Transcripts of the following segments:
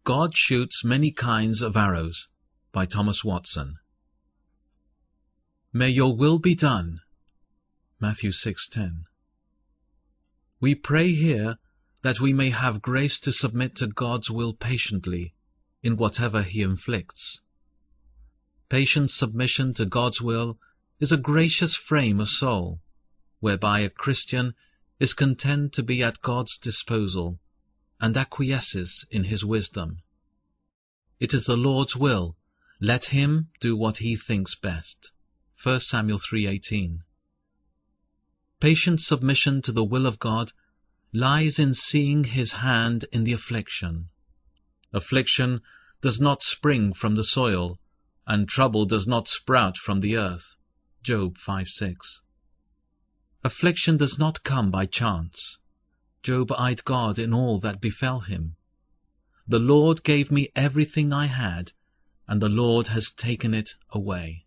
God shoots many kinds of arrows, by Thomas Watson. May your will be done. Matthew 6:10. We pray here that we may have grace to submit to God's will patiently in whatever he inflicts. Patient submission to God's will is a gracious frame of soul, whereby a Christian is content to be at God's disposal and acquiesces in his wisdom. It is the Lord's will. Let him do what he thinks best. 1 Samuel 3:18. Patient submission to the will of God lies in seeing his hand in the affliction. Affliction does not spring from the soil, and trouble does not sprout from the earth. Job 5:6. Affliction does not come by chance. Job eyed God in all that befell him. The Lord gave me everything I had, and the Lord has taken it away.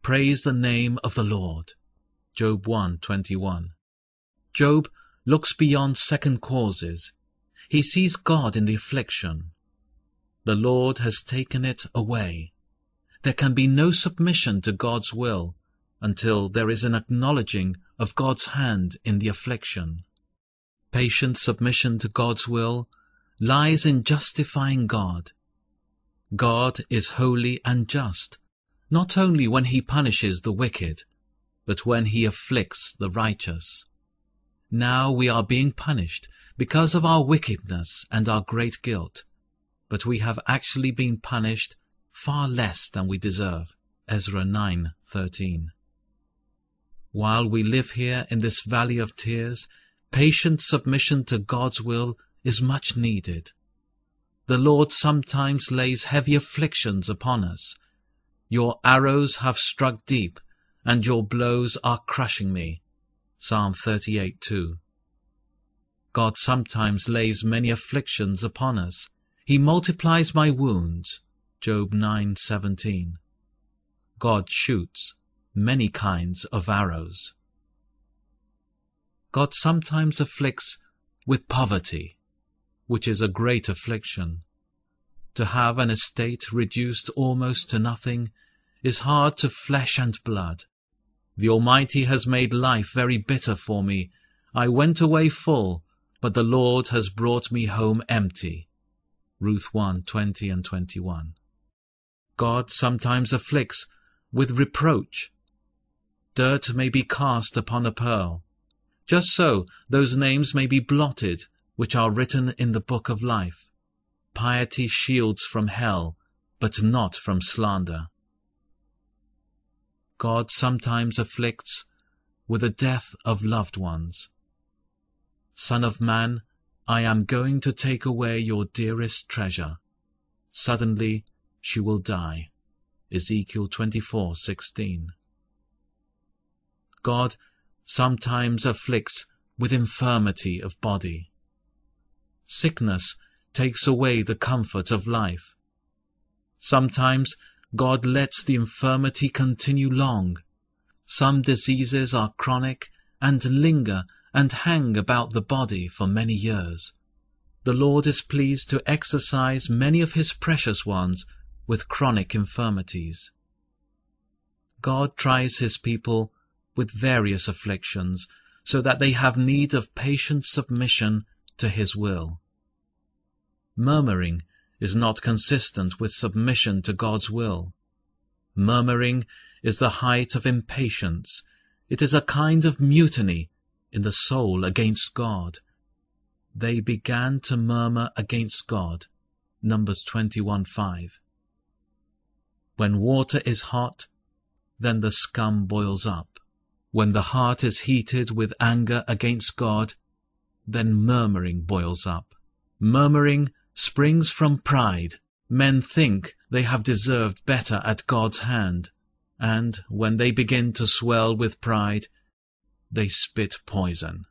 Praise the name of the Lord. Job 1:21. Job looks beyond second causes. He sees God in the affliction. The Lord has taken it away. There can be no submission to God's will until there is an acknowledging of God's hand in the affliction. Patient submission to God's will lies in justifying God. God is holy and just, not only when he punishes the wicked, but when he afflicts the righteous. Now we are being punished because of our wickedness and our great guilt, but we have actually been punished far less than we deserve. Ezra 9:13. While we live here in this valley of tears, patient submission to God's will is much needed. The Lord sometimes lays heavy afflictions upon us. Your arrows have struck deep, and your blows are crushing me. Psalm 38:2. God sometimes lays many afflictions upon us. He multiplies my wounds. Job 9:17. God shoots many kinds of arrows. God sometimes afflicts with poverty, which is a great affliction. To have an estate reduced almost to nothing is hard to flesh and blood. The Almighty has made life very bitter for me. I went away full, but the Lord has brought me home empty. Ruth 1:20 and 21. God sometimes afflicts with reproach. Dirt may be cast upon a pearl. Just so those names may be blotted which are written in the book of life. Piety shields from hell, but not from slander. God sometimes afflicts with the death of loved ones. Son of man, I am going to take away your dearest treasure. Suddenly she will die. Ezekiel 24:16. God sometimes afflicts with infirmity of body. Sickness takes away the comfort of life. Sometimes God lets the infirmity continue long. Some diseases are chronic and linger and hang about the body for many years. The Lord is pleased to exercise many of his precious ones with chronic infirmities. God tries his people with various afflictions, so that they have need of patient submission to his will. Murmuring is not consistent with submission to God's will. Murmuring is the height of impatience. It is a kind of mutiny in the soul against God. They began to murmur against God. Numbers 21:5. When water is hot, then the scum boils up. When the heart is heated with anger against God, then murmuring boils up. Murmuring springs from pride. Men think they have deserved better at God's hand, and when they begin to swell with pride, they spit poison.